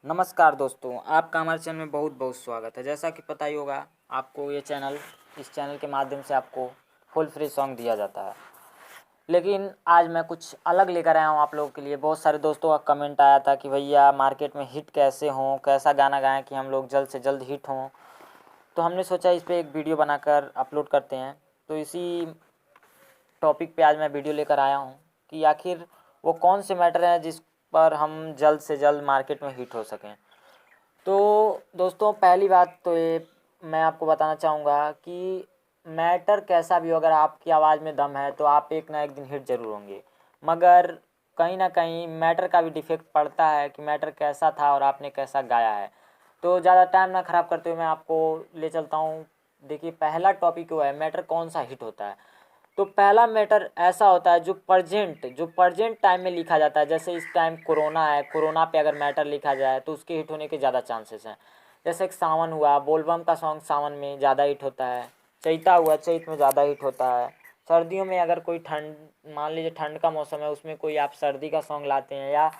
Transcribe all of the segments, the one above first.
नमस्कार दोस्तों, आपका हमारे चैनल में बहुत बहुत स्वागत है। जैसा कि पता ही होगा आपको, इस चैनल के माध्यम से आपको फुल फ्री सॉन्ग दिया जाता है। लेकिन आज मैं कुछ अलग लेकर आया हूँ आप लोगों के लिए। बहुत सारे दोस्तों का कमेंट आया था कि भैया मार्केट में हिट कैसे हों, कैसा गाना गाएं कि हम लोग जल्द से जल्द हिट हों। तो हमने सोचा इस पर एक वीडियो बनाकर अपलोड करते हैं। तो इसी टॉपिक पे आज मैं वीडियो लेकर आया हूँ कि आखिर वो कौन से मैटर हैं जिस पर हम जल्द से जल्द मार्केट में हिट हो सकें। तो दोस्तों, पहली बात तो ये मैं आपको बताना चाहूँगा कि मैटर कैसा भी हो, अगर आपकी आवाज़ में दम है तो आप एक ना एक दिन हिट ज़रूर होंगे। मगर कहीं ना कहीं मैटर का भी डिफेक्ट पड़ता है कि मैटर कैसा था और आपने कैसा गाया है। तो ज़्यादा टाइम ना ख़राब करते हुए मैं आपको ले चलता हूँ। देखिए, पहला टॉपिक वो है मैटर कौन सा हिट होता है। तो पहला मैटर ऐसा होता है जो प्रजेंट टाइम में लिखा जाता है। जैसे इस टाइम कोरोना है, कोरोना पे अगर मैटर लिखा जाए तो उसके हिट होने के ज़्यादा चांसेस हैं। जैसे एक सावन हुआ, बोलबम का सॉन्ग सावन में ज़्यादा हिट होता है। चैता हुआ, चैत में ज़्यादा हिट होता है। सर्दियों में अगर कोई ठंड, मान लीजिए ठंड का मौसम है, उसमें कोई आप सर्दी का सॉन्ग लाते हैं, या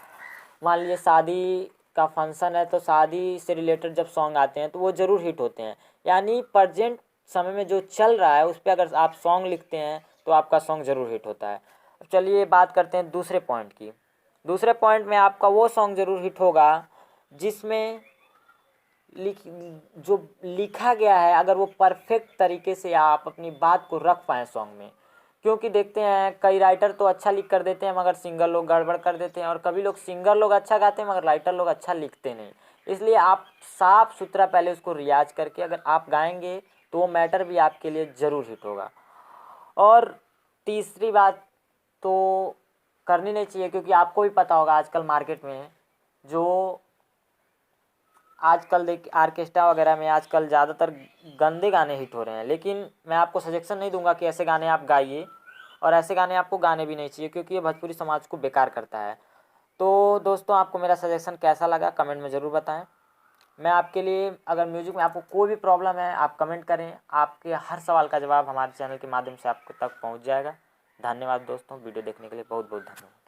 मान लीजिए शादी का फंक्शन है तो शादी से रिलेटेड जब सॉन्ग आते हैं तो वो ज़रूर हिट होते हैं। यानी प्रजेंट समय में जो चल रहा है उस पर अगर आप सॉन्ग लिखते हैं तो आपका सॉन्ग ज़रूर हिट होता है। अब चलिए बात करते हैं दूसरे पॉइंट की। दूसरे पॉइंट में आपका वो सॉन्ग ज़रूर हिट होगा जिसमें जो लिखा गया है, अगर वो परफेक्ट तरीके से आप अपनी बात को रख पाएँ सॉन्ग में। क्योंकि देखते हैं कई राइटर तो अच्छा लिख कर देते हैं मगर सिंगर लोग गड़बड़ कर देते हैं, और कभी लोग सिंगर लोग अच्छा गाते हैं मगर राइटर लोग अच्छा लिखते नहीं। इसलिए आप साफ सुथरा पहले उसको रियाज करके अगर आप गाएंगे तो वो मैटर भी आपके लिए ज़रूर हिट होगा। और तीसरी बात तो करनी नहीं चाहिए, क्योंकि आपको भी पता होगा आजकल मार्केट में जो आजकल देख आर्केस्ट्रा वगैरह में आजकल ज़्यादातर गंदे गाने हिट हो रहे हैं। लेकिन मैं आपको सजेशन नहीं दूंगा कि ऐसे गाने आप गाइए, और ऐसे गाने आपको गाने भी नहीं चाहिए, क्योंकि ये भोजपुरी समाज को बेकार करता है। तो दोस्तों, आपको मेरा सजेशन कैसा लगा कमेंट में ज़रूर बताएं। मैं आपके लिए, अगर म्यूजिक में आपको कोई भी प्रॉब्लम है आप कमेंट करें, आपके हर सवाल का जवाब हमारे चैनल के माध्यम से आपको तक पहुंच जाएगा। धन्यवाद दोस्तों, वीडियो देखने के लिए बहुत बहुत धन्यवाद।